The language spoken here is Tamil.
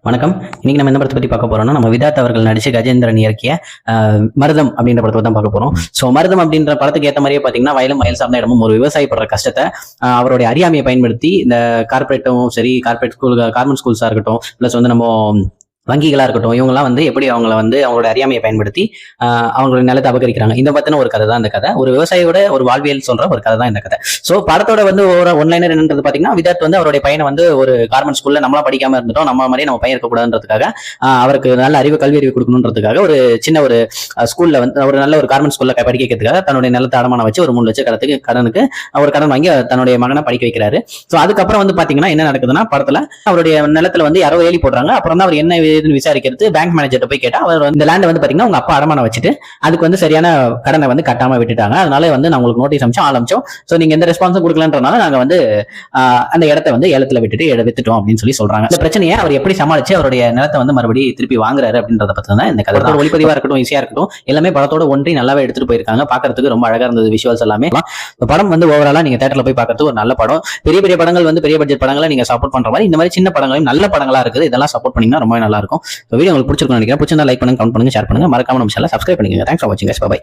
வணக்கம். இன்னைக்கு நம்ம என்ன படத்தை பத்தி பார்க்க போறோம்னா, நம்ம விதாத் அவர்கள் நடிச்சு கஜேந்திரன் இயக்கிய மருதம் அப்படின்ற படத்தை தான் பார்க்க போறோம். சோ மருதம் அப்படின்ற படத்துக்கு ஏற்ற மாதிரியே பாத்தீங்கன்னா, வயலும் வயல் சார்ந்த இடமும் ஒரு விவசாயி படுற கஷ்டத்தை அவருடைய அறியாமையை பயன்படுத்தி இந்த கார்பரேட்டும் சரி, கார்பரேட் ஸ்கூல் கார்மெண்ட் ஸ்கூல்ஸா இருக்கட்டும், பிளஸ் வந்து நம்ம வங்கிகளா இருக்கட்டும், இவங்கெல்லாம் வந்து எப்படி அவங்கள வந்து அவங்களோட அறியாமையை பயன்படுத்தி அவங்களோட நிலத்தை அபகரிக்கிறாங்க. இந்த பத்தின ஒரு கதை தான் இந்த கதை. ஒரு விவசாயியோட ஒரு வாழ்வியல் சொல்ற ஒரு கதை தான் இந்த கதை. சோ படத்தோட வந்து ஒரு ஒன்லைனர் என்னன்றது பாத்தீங்கன்னா, விதாத் வந்து அவருடைய பையனை வந்து ஒரு கார்மெண்ட் ஸ்கூல்ல நம்மளா படிக்காம இருந்துட்டோம், நம்ம மாதிரி நம்ம பையன் இருக்கக்கூடாதுன்றதுக்காக அவருக்கு நல்ல கல்வி அறிவு கொடுக்கணுன்றதுக்காக ஒரு சின்ன ஒரு ஸ்கூல்ல வந்து ஒரு நல்ல ஒரு கார்மெண்ட் ஸ்கூல்ல படிக்க வைக்கிறதுக்காக தன்னுடைய நிலத்தை அடமானம் வச்சு ஒரு 3 லட்சம் கடனுக்கு ஒரு கடன் வாங்கி தன்னுடைய மகனை படிக்க வைக்கிறாரு. சோ அதுக்கப்புறம் வந்து பாத்தீங்கன்னா என்ன நடக்குதுன்னா, படத்துல அவருடைய நிலத்துல வந்து யாரோ ஏலி போடுறாங்க. அப்புறம் தான் அவர் என்ன விசாரிக்கிறது பேங்க் மேனேஜர் போய் கேட்டா, அவர் இந்த லேண்ட் வந்து பாத்தீங்கன்னா உங்க அப்பா அடமானம் வச்சுட்டு அதுக்கு வந்து சரியான கடனை வந்து கட்டாம விட்டுட்டாங்க. அதனால வந்து நான் உங்களுக்கு நோட்டீஸ் அனுப்பிச்சோம். சோ நீங்க எந்த ரெஸ்பான்ஸும் கொடுக்கலன்றனால நாங்க வந்து அந்த இடத்த வந்து ஏலத்துல வித்துட்டோம் அப்படின்னு சொல்லி சொல்றாங்க. இந்த பிரச்சனையை அவர் எப்படி சமாளிச்சு அவருடைய நிலத்தை வந்து மறுபடியும் திருப்பி வாங்குறாரு அப்படின்றத பத்தி தான் இந்த கதை. ஒளிப்பதிவா இருக்கட்டும், ஈஸியா இருக்கட்டும், எல்லாமே படத்தோட ஒன்றி நல்லாவே எடுத்துட்டு போயிருக்காங்க. பாக்குறதுக்கு ரொம்ப அழகா இருந்தது விஷுவல்ஸ் எல்லாமே. படம் வந்து ஓவராலா நீங்க தியேட்டர்ல போய் பாக்குறதுக்கு ஒரு நல்ல படம். பெரிய பெரிய படங்கள் வந்து பெரிய பட்ஜெட் படங்களை நீங்க சப்போர்ட் பண்ற மாதிரி இந்த மாதிரி சின்ன படங்களையும் நல்ல படங்களா இருக்குது, இதெல்லாம் சப்போர்ட் பண்ணீங்கன்னா ரொம்ப நல்லா இருக்கும். வீடியோ உங்களுக்கு பிடிச்சிருக்கும் நினைக்கிறேன். பிடிச்சிருந்தா லைக் பண்ணுங்க, கமெண்ட் பண்ணுங்க, ஷேர் பண்ணுங்க. மறக்காம நம்ம சேனலை சப்ஸ்கிரைப் பண்ணிக்கோங்க. தேங்க்ஸ் ஃபார் வாட்சிங். பை.